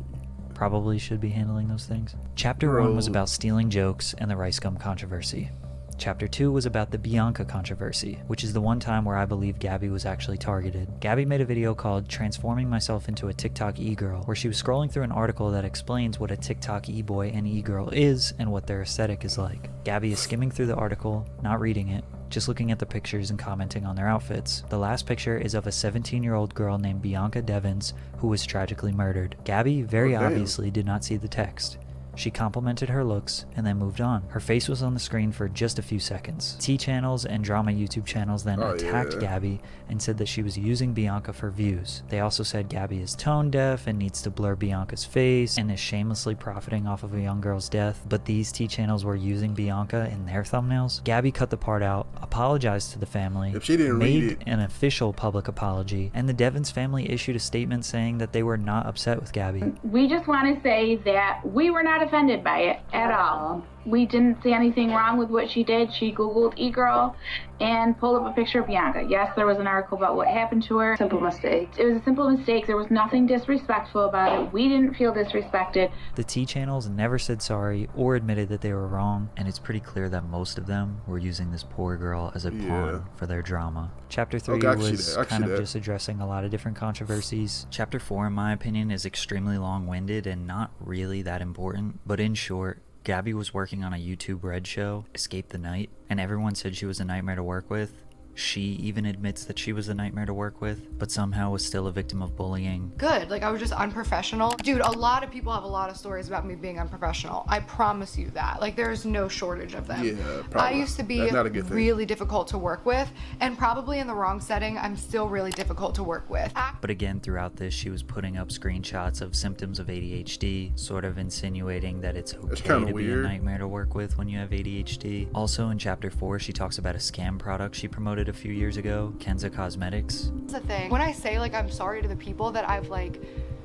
probably should be handling those things. Chapter 1 was about stealing jokes and the rice gum controversy. Chapter 2 was about the Bianca controversy, which is the one time where I believe Gabbie was actually targeted. Gabbie made a video called Transforming Myself into a TikTok E-Girl, where she was scrolling through an article that explains what a TikTok E-boy and E-girl is and what their aesthetic is like. Gabbie is skimming through the article, not reading it, just looking at the pictures and commenting on their outfits. The last picture is of a 17-year-old girl named Bianca Devins who was tragically murdered. Gabbie very obviously did not see the text. She complimented her looks and then moved on. Her face was on the screen for just a few seconds. T-channels and drama YouTube channels then attacked Gabbie and said that she was using Bianca for views. They also said Gabbie is tone deaf and needs to blur Bianca's face and is shamelessly profiting off of a young girl's death, but these T-channels were using Bianca in their thumbnails. Gabbie cut the part out, apologized to the family, made an official public apology, and the Devins family issued a statement saying that they were not upset with Gabbie. We just want to say that we were not offended by it at all. We didn't see anything wrong with what she did. She Googled e-girl and pulled up a picture of Bianca. Yes, there was an article about what happened to her. Simple mistake. It was a simple mistake. There was nothing disrespectful about it. We didn't feel disrespected. The T-channels never said sorry or admitted that they were wrong, and it's pretty clear that most of them were using this poor girl as a pawn for their drama. Chapter 3 was kind of just addressing a lot of different controversies. Chapter 4, in my opinion, is extremely long-winded and not really that important, but in short, Gabbie was working on a YouTube Red show, Escape the Night, and everyone said she was a nightmare to work with. She even admits that she was a nightmare to work with, but somehow was still a victim of bullying. Good, like I was just unprofessional. Dude, a lot of people have a lot of stories about me being unprofessional. I promise you that. Like there's no shortage of them. Yeah, probably. I used to be really difficult to work with, and probably in the wrong setting, I'm still really difficult to work with. But again, throughout this, she was putting up screenshots of symptoms of ADHD, sort of insinuating that it's okay to be a nightmare to work with when you have ADHD. Also in Chapter 4, she talks about a scam product she promoted a few years ago, Kenza Cosmetics. That's the thing. When I say like I'm sorry to the people that I've like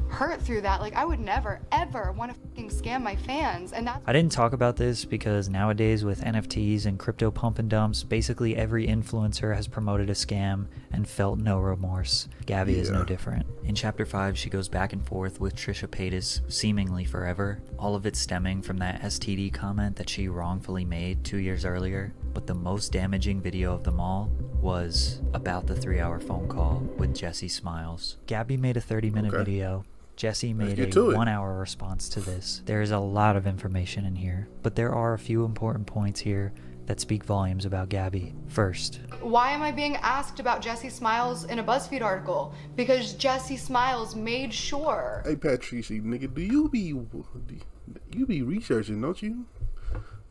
hurt through that, like I would never ever want to fucking scam my fans, and that's— I didn't talk about this because nowadays with NFTs and crypto pump and dumps, basically every influencer has promoted a scam and felt no remorse. Gabbie is no different. In Chapter 5, she goes back and forth with Trisha Paytas seemingly forever, all of it stemming from that STD comment that she wrongfully made 2 years earlier. But the most damaging video of them all was about the 3-hour phone call with Jesse Smiles. Gabbie made a 30-minute video. Jesse made a 1-hour response to this. There is a lot of information in here, but there are a few important points here that speak volumes about Gabbie. First, why am I being asked about Jesse Smiles in a BuzzFeed article? Because Jesse Smiles made sure. Hey Patricia, nigga, do you be researching, don't you?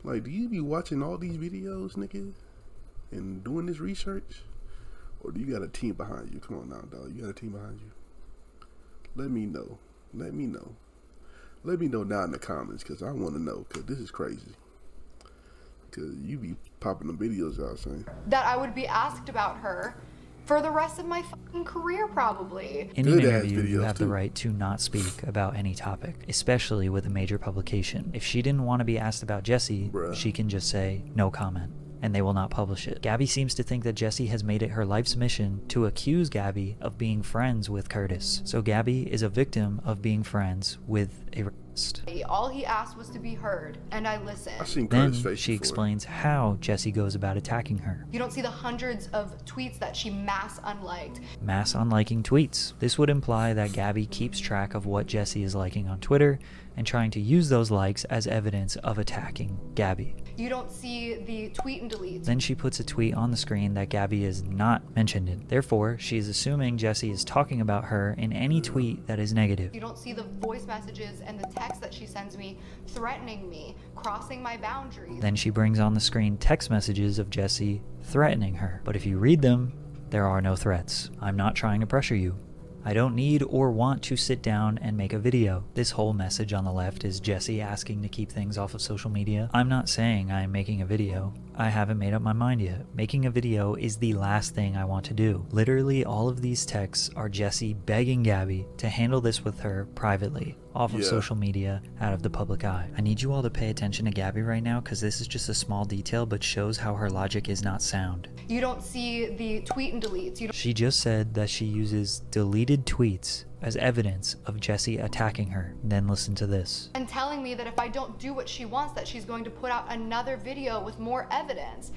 Like, do you be watching all these videos, nigga, and doing this research? Or do you got a team behind you? Come on now, dog. You got a team behind you? Let me know. Let me know. Let me know down in the comments, because I want to know, because this is crazy. Because you be popping the videos out saying that I would be asked about her for the rest of my fucking career, probably. In an interview, you have the right to not speak about any topic, especially with a major publication. If she didn't want to be asked about Jesse, she can just say, no comment, and they will not publish it. Gabbie seems to think that Jessie has made it her life's mission to accuse Gabbie of being friends with Curtis. So Gabbie is a victim of being friends with a rapist. All he asked was to be heard, and I listened. I've seen Then Curtis' face she before. explains how Jessie goes about attacking her. You don't see the hundreds of tweets that she mass unliked. Mass unliking tweets. This would imply that Gabbie keeps track of what Jessie is liking on Twitter and trying to use those likes as evidence of attacking Gabbie. You don't see the tweet and delete. Then she puts a tweet on the screen that Gabbie is not mentioned in. Therefore, she is assuming Jessie is talking about her in any tweet that is negative. You don't see the voice messages and the text that she sends me threatening me, crossing my boundaries. Then she brings on the screen text messages of Jessie threatening her. But if you read them, there are no threats. I'm not trying to pressure you. I don't need or want to sit down and make a video. This whole message on the left is Jessie asking to keep things off of social media. I'm not saying I am making a video. I haven't made up my mind yet. Making a video is the last thing I want to do. Literally all of these texts are Jessie begging Gabbie to handle this with her privately, off of social media, out of the public eye. I need you all to pay attention to Gabbie right now because this is just a small detail but shows how her logic is not sound. You don't see the tweet and deletes. She just said that she uses deleted tweets as evidence of Jessie attacking her. Then listen to this. And telling me that if I don't do what she wants, that she's going to put out another video with more evidence.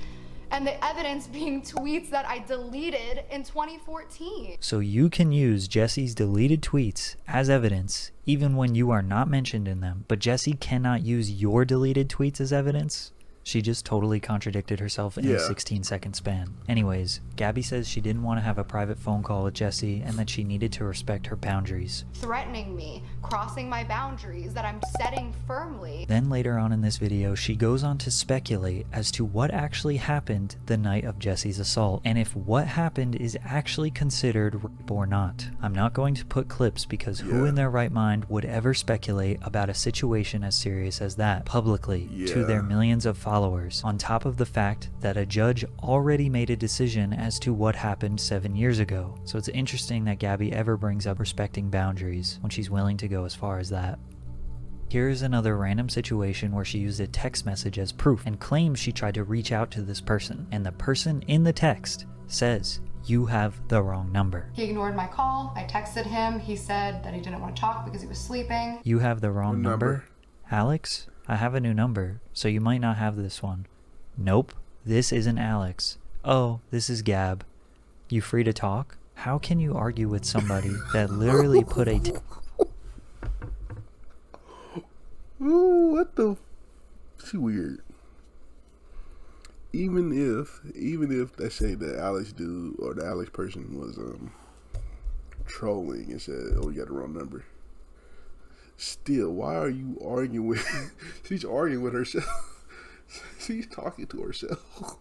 And the evidence being tweets that I deleted in 2014. So you can use Jessie's deleted tweets as evidence even when you are not mentioned in them, but Jessie cannot use your deleted tweets as evidence? She just totally contradicted herself in a 16-second span. Anyways, Gabbie says she didn't want to have a private phone call with Jessie and that she needed to respect her boundaries. Threatening me, crossing my boundaries that I'm setting firmly. Then later on in this video, she goes on to speculate as to what actually happened the night of Jessie's assault and if what happened is actually considered rape or not. I'm not going to put clips because who in their right mind would ever speculate about a situation as serious as that publicly to their millions of followers, on top of the fact that a judge already made a decision as to what happened 7 years ago. So it's interesting that Gabbie ever brings up respecting boundaries when she's willing to go as far as that. Here's another random situation where she used a text message as proof and claims she tried to reach out to this person, and the person in the text says, "You have the wrong number." He ignored my call. I texted him. He said that he didn't want to talk because he was sleeping. You have the wrong number? Alex? I have a new number, so you might not have this one. Nope, this isn't Alex. Oh, this is Gab. You free to talk? How can you argue with somebody that literally put a... Ooh, what the... She weird. Even if let's say the Alex dude or the Alex person was trolling and said, "Oh, you got the wrong number." Still, why are you arguing with... She's arguing with herself. She's talking to herself.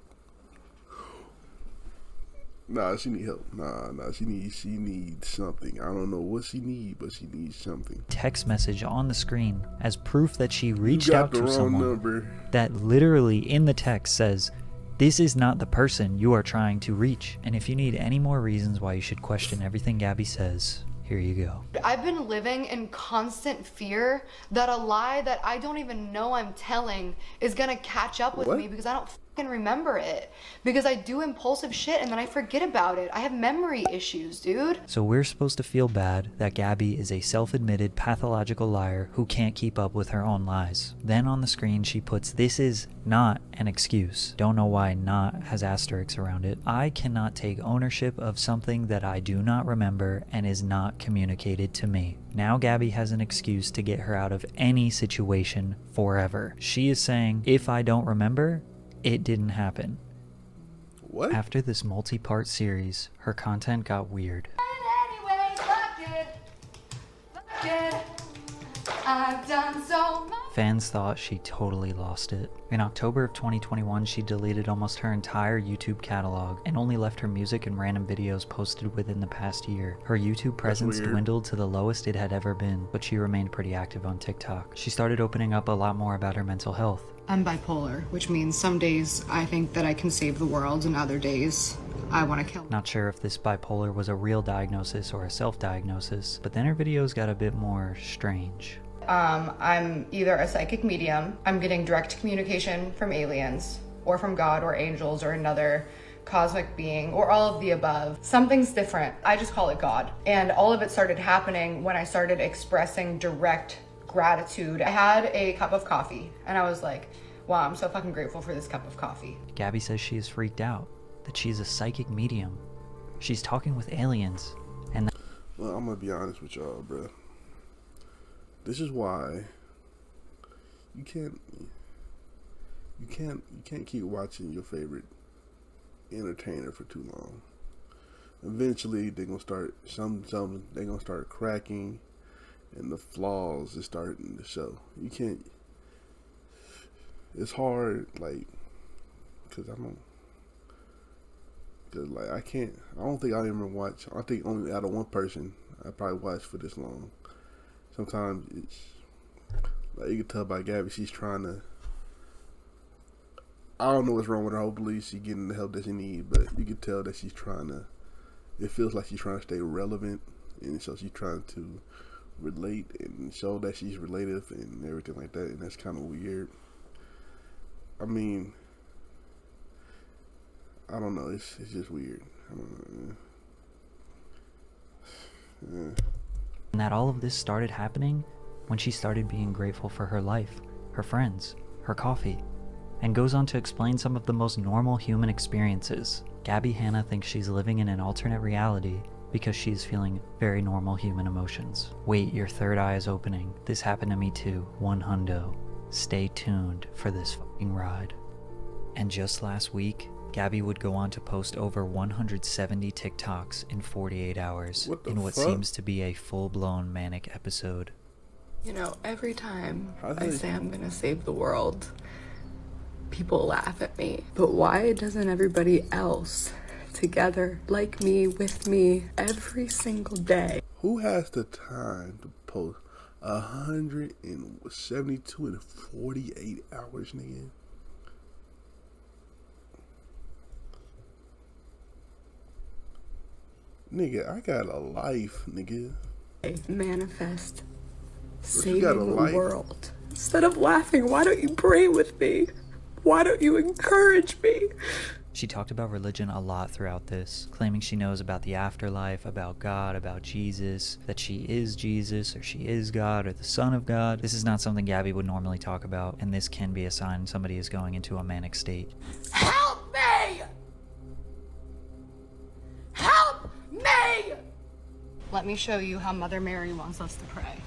Nah, she need help. Nah, she needs something. I don't know what she needs, but she needs something. Text message on the screen as proof that she reached out to someone number. That literally in the text says, "This is not the person you are trying to reach." And if you need any more reasons why you should question everything Gabbie says, here you go. I've been living in constant fear that a lie that I don't even know I'm telling is gonna catch up with me because I don't fucking remember it. Because I do impulsive shit and then I forget about it. I have memory issues, dude. So we're supposed to feel bad that Gabbie is a self-admitted pathological liar who can't keep up with her own lies. Then on the screen she puts, "This is not an excuse." Don't know why "not" has asterisks around it. I cannot take ownership of something that I do not remember and is not communicated to me. Now Gabbie has an excuse to get her out of any situation forever. She is saying, if I don't remember, it didn't happen. What? After this multi-part series, her content got weird. Anyway, fuck it. I've done so much. Fans thought she totally lost it. In October of 2021, she deleted almost her entire YouTube catalog and only left her music and random videos posted within the past year. Her YouTube presence dwindled to the lowest it had ever been, but she remained pretty active on TikTok. She started opening up a lot more about her mental health. I'm bipolar, which means some days I think that I can save the world and other days I want to kill. Not sure if this bipolar was a real diagnosis or a self-diagnosis, but then her videos got a bit more strange. I'm either a psychic medium, I'm getting direct communication from aliens, or from God or angels or another cosmic being or all of the above. Something's different. I just call it God. And all of it started happening when I started expressing direct gratitude. I had a cup of coffee and I was like, wow, I'm so fucking grateful for this cup of coffee. Gabbie says she is freaked out, that she's a psychic medium. She's talking with aliens, and well, I'm gonna be honest with y'all, bro. This is why you can't keep watching your favorite entertainer for too long. Eventually, they're gonna start they're gonna start cracking, and the flaws is starting to show. You can't. It's hard, like, cause I don't think I ever watch. I think only out of one person I probably watched for this long. Sometimes it's like you can tell by Gabbie, she's trying to. I don't know what's wrong with her. Hopefully, she's getting the help that she needs, but you can tell that she's trying to. It feels like she's trying to stay relevant, and so she's trying to relate and show that she's relative and everything like that, and that's kind of weird. I mean, I don't know. It's just weird. I don't know. Yeah. And that all of this started happening when she started being grateful for her life, her friends, her coffee, and goes on to explain some of the most normal human experiences. Gabbie Hanna thinks she's living in an alternate reality because she's feeling very normal human emotions. Wait, your third eye is opening. This happened to me too. 100. Stay tuned for this fucking ride. And just last week, Gabbie would go on to post over 170 TikToks in 48 hours in what seems to be a full-blown manic episode. You know, every time I say I'm gonna save the world, people laugh at me. But why doesn't everybody else together, like me, with me, every single day? Who has the time to post 172 in 48 hours, nigga? Nigga, I got a life, nigga. Manifest saving the world. Instead of laughing, why don't you pray with me? Why don't you encourage me? She talked about religion a lot throughout this, claiming she knows about the afterlife, about God, about Jesus, that she is Jesus, or she is God, or the Son of God. This is not something Gabbie would normally talk about, and this can be a sign somebody is going into a manic state. Help me! Help me! Let me show you how Mother Mary wants us to pray.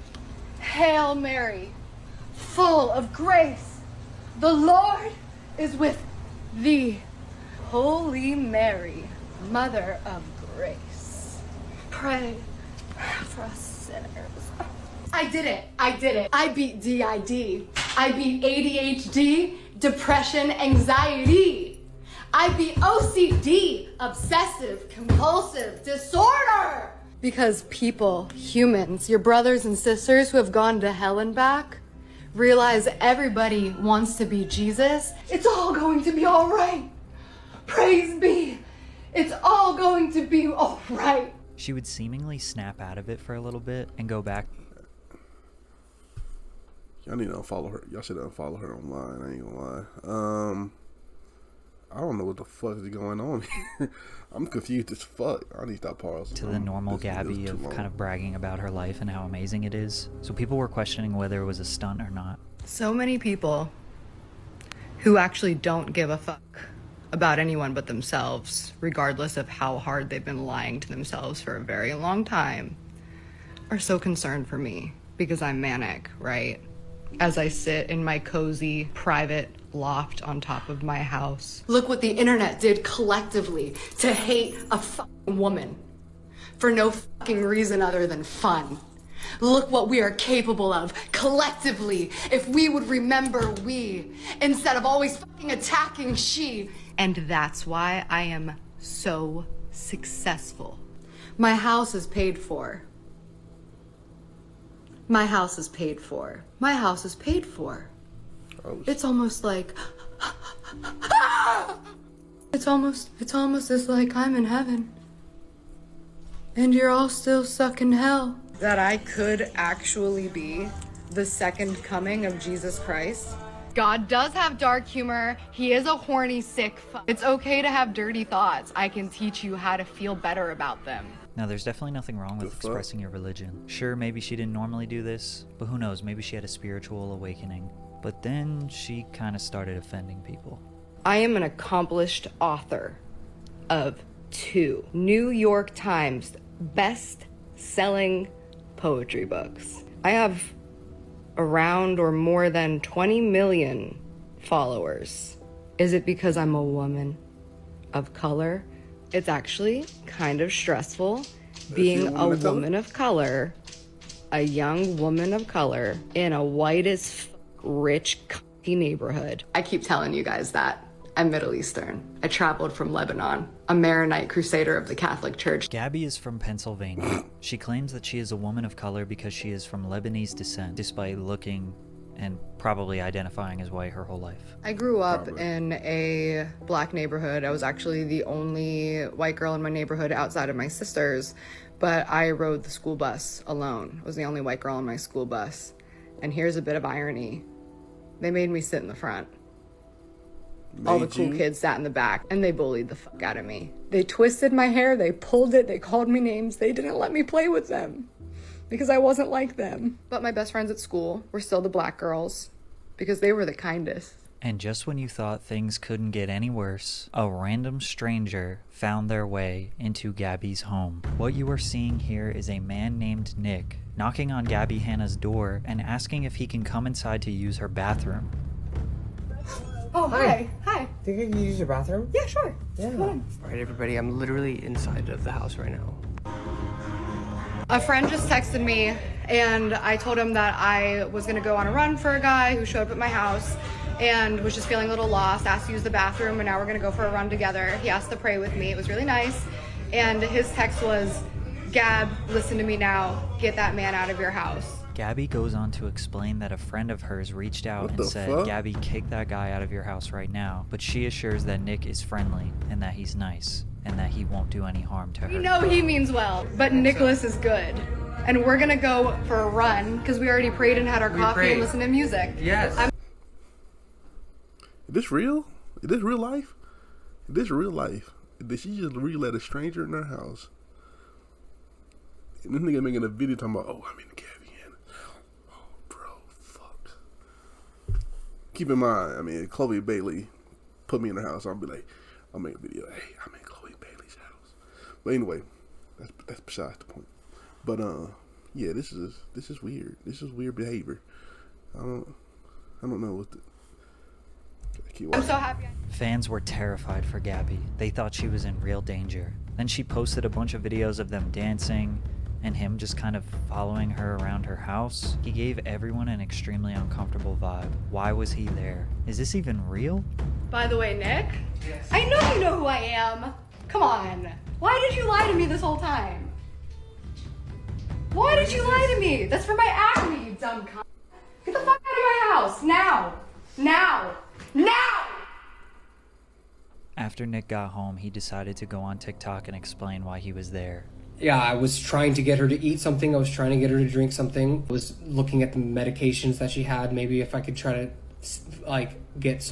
Hail Mary, full of grace, the Lord is with thee. Holy Mary, Mother of Grace, pray for us sinners. I did it. I beat DID. I beat ADHD, depression, anxiety. I beat OCD, obsessive compulsive disorder. Because people, humans, your brothers and sisters who have gone to hell and back, realize everybody wants to be Jesus. It's all going to be all right. Praise be. It's all going to be all right. She would seemingly snap out of it for a little bit and go back. Y'all need to unfollow her. Y'all should unfollow her online. I ain't gonna lie. I don't know what the fuck is going on here. I'm confused as fuck. I need to stop pausing. To the normal Gabbie of kind of bragging about her life and how amazing it is. So people were questioning whether it was a stunt or not. So many people who actually don't give a fuck about anyone but themselves, regardless of how hard they've been lying to themselves for a very long time, are so concerned for me because I'm manic, right? As I sit in my cozy, private loft on top of my house. Look what the internet did collectively to hate a fucking woman for no fucking reason other than fun. Look what we are capable of collectively if we would remember we instead of always fucking attacking she. And that's why I am so successful. My house is paid for. My house is paid for. My house is paid for. It's almost like it's almost as like I'm in heaven and you're all still stuck in hell. That I could actually be the second coming of Jesus Christ God does have dark humor. He is a horny, sick It's okay to have dirty thoughts. I can teach you how to feel better about them. Now, there's definitely nothing wrong with expressing your religion. Sure, maybe she didn't normally do this, but who knows, maybe she had a spiritual awakening. But then she kind of started offending people. I am an accomplished author of 2 New York Times best-selling poetry books. I have around or more than 20 million followers. Is it because I'm a woman of color? It's actually kind of stressful being a woman of color, a young woman of color in a white as rich neighborhood. I keep telling you guys that. I'm Middle Eastern. I traveled from Lebanon, a Maronite crusader of the Catholic Church. Gabbie is from Pennsylvania. She claims that she is a woman of color because she is from Lebanese descent, despite looking and probably identifying as white her whole life. I grew up in a black neighborhood. I was actually the only white girl in my neighborhood outside of my sisters, but I rode the school bus alone. I was the only white girl on my school bus. And here's a bit of irony. They made me sit in the front. All the cool kids sat in the back, and they bullied the fuck out of me. They twisted my hair, they pulled it, they called me names. They didn't let me play with them because I wasn't like them. But my best friends at school were still the black girls because they were the kindest. And just when you thought things couldn't get any worse, a random stranger found their way into Gabbie's home. What you are seeing here is a man named Nick knocking on Gabbie Hanna's door and asking if he can come inside to use her bathroom. Oh, hi. Hi. Think I can use your bathroom? Yeah, sure. Yeah. Come on. All right, everybody, I'm literally inside of the house right now. A friend just texted me, and I told him that I was gonna go on a run for a guy who showed up at my house and was just feeling a little lost, asked to use the bathroom, and now we're gonna go for a run together. He asked to pray with me. It was really nice. And his text was, Gab, listen to me now. Get that man out of your house. Gabbie goes on to explain that a friend of hers reached out and said, Gabbie, kick that guy out of your house right now. But she assures that Nick is friendly and that he's nice and that he won't do any harm to her. We know he means well, but Nicholas is good. And we're gonna go for a run because we already prayed and had our coffee and listened to music. Yes. Is this real? Is this real life? Is this real life? Did she just really let a stranger in her house? And this nigga making a video talking about, oh, I'm in Gabbie. Keep in mind, I mean, Chloe Bailey put me in her house. I'll be like, I'll make a video. Hey, I'm in Chloe Bailey's house. But anyway, that's besides the point. But yeah, this is weird. This is weird behavior. I don't know what the. I'm so happy. Fans were terrified for Gabbie. They thought she was in real danger. Then she posted a bunch of videos of them dancing and him just kind of following her around her house. He gave everyone an extremely uncomfortable vibe. Why was he there? Is this even real? By the way, Nick, I know you know who I am. Come on. Why did you lie to me this whole time? Why did you lie to me? That's for my acne, you dumb cunt. Get the fuck out of my house. Now. Now. Now! After Nick got home, he decided to go on TikTok and explain why he was there. Yeah, I was trying to get her to eat something. I was trying to get her to drink something. I was looking at the medications that she had. Maybe if I could try to like get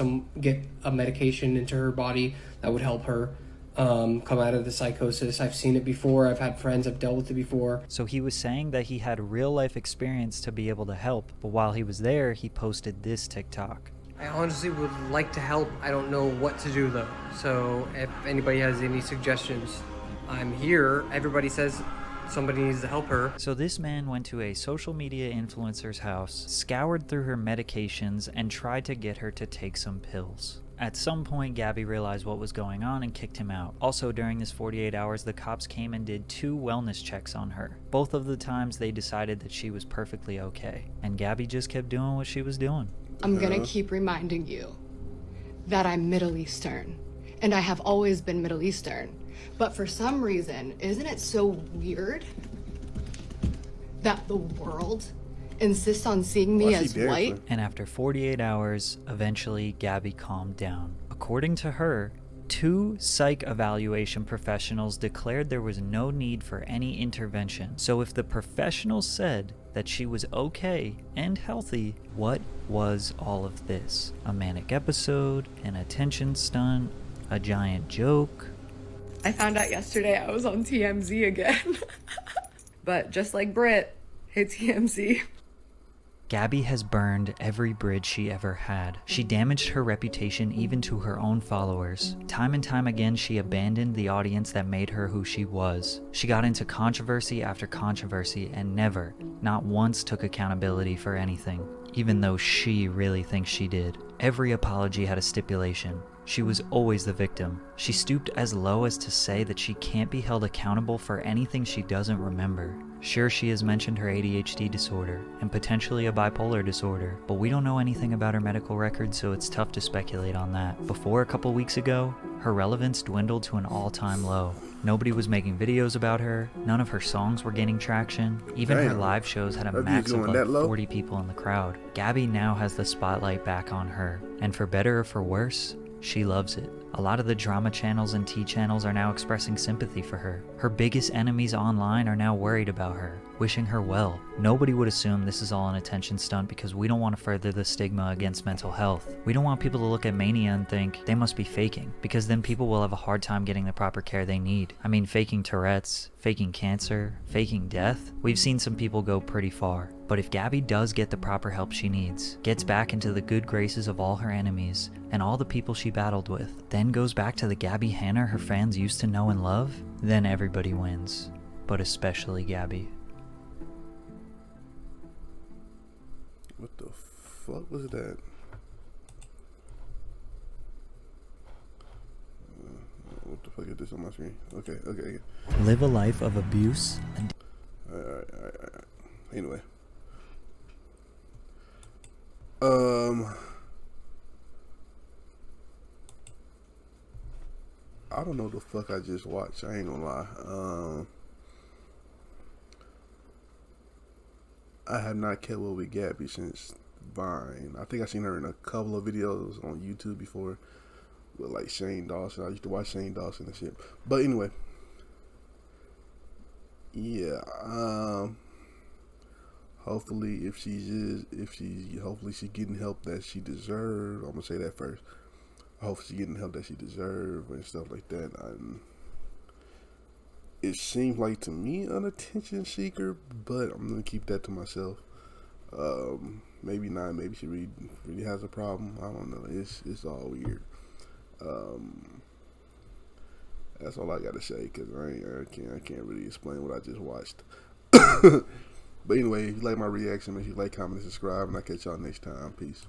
a medication into her body that would help her come out of the psychosis. I've seen it before. I've had friends have dealt with it before. So he was saying that he had real life experience to be able to help, but while he was there, he posted this TikTok. I honestly would like to help. I don't know what to do though. So if anybody has any suggestions, I'm here. Everybody says somebody needs to help her. So this man went to a social media influencer's house, scoured through her medications, and tried to get her to take some pills. At some point, Gabbie realized what was going on and kicked him out. Also, during this 48 hours, the cops came and did 2 wellness checks on her. Both of the times, they decided that she was perfectly okay. And Gabbie just kept doing what she was doing. I'm gonna keep reminding you that I'm Middle Eastern, and I have always been Middle Eastern. But for some reason, isn't it so weird that the world insists on seeing me as white? And after 48 hours, eventually Gabbie calmed down. According to her, 2 psych evaluation professionals declared there was no need for any intervention. So if the professionals said that she was okay and healthy, what was all of this? A manic episode? An attention stunt? A giant joke? I found out yesterday I was on TMZ again. But just like Brit, hey TMZ. Gabbie has burned every bridge she ever had. She damaged her reputation even to her own followers. Time and time again, she abandoned the audience that made her who she was. She got into controversy after controversy and never, not once, took accountability for anything, even though she really thinks she did. Every apology had a stipulation. She was always the victim. She stooped as low as to say that she can't be held accountable for anything she doesn't remember. Sure, she has mentioned her ADHD disorder and potentially a bipolar disorder, but we don't know anything about her medical record, so it's tough to speculate on that. Before a couple weeks ago, her relevance dwindled to an all-time low. Nobody was making videos about her, none of her songs were gaining traction, even her live shows had a max of like 40 people in the crowd. Gabbie now has the spotlight back on her, and for better or for worse, she loves it. A lot of the drama channels and T channels are now expressing sympathy for her. Her biggest enemies online are now worried about her, wishing her well. Nobody would assume this is all an attention stunt because we don't want to further the stigma against mental health. We don't want people to look at mania and think they must be faking, because then people will have a hard time getting the proper care they need. I mean, faking Tourette's, faking cancer, faking death, we've seen some people go pretty far. But if Gabbie does get the proper help she needs, gets back into the good graces of all her enemies and all the people she battled with, then goes back to the Gabbie Hanna her fans used to know and love, then everybody wins. But especially Gabbie. What the fuck was that? What the fuck is this on my screen? Okay. Live a life of abuse and... Alright. Anyway. I don't know the fuck I just watched. I ain't gonna lie. I have not kept up with Gabbie since Vine. I think I seen her in a couple of videos on YouTube before with like Shane Dawson. I used to watch Shane Dawson and shit. But anyway, yeah. Hopefully, if she's getting help that she deserves. I'm gonna say that first. Hopefully, she's getting help that she deserves and stuff like that. It seems like to me an attention seeker, but I'm gonna keep that to myself. Maybe not. Maybe she really has a problem. I don't know. It's all weird. That's all I gotta say because I can't really explain what I just watched. But anyway, if you like my reaction, make sure you like, comment, and subscribe, and I'll catch y'all next time. Peace.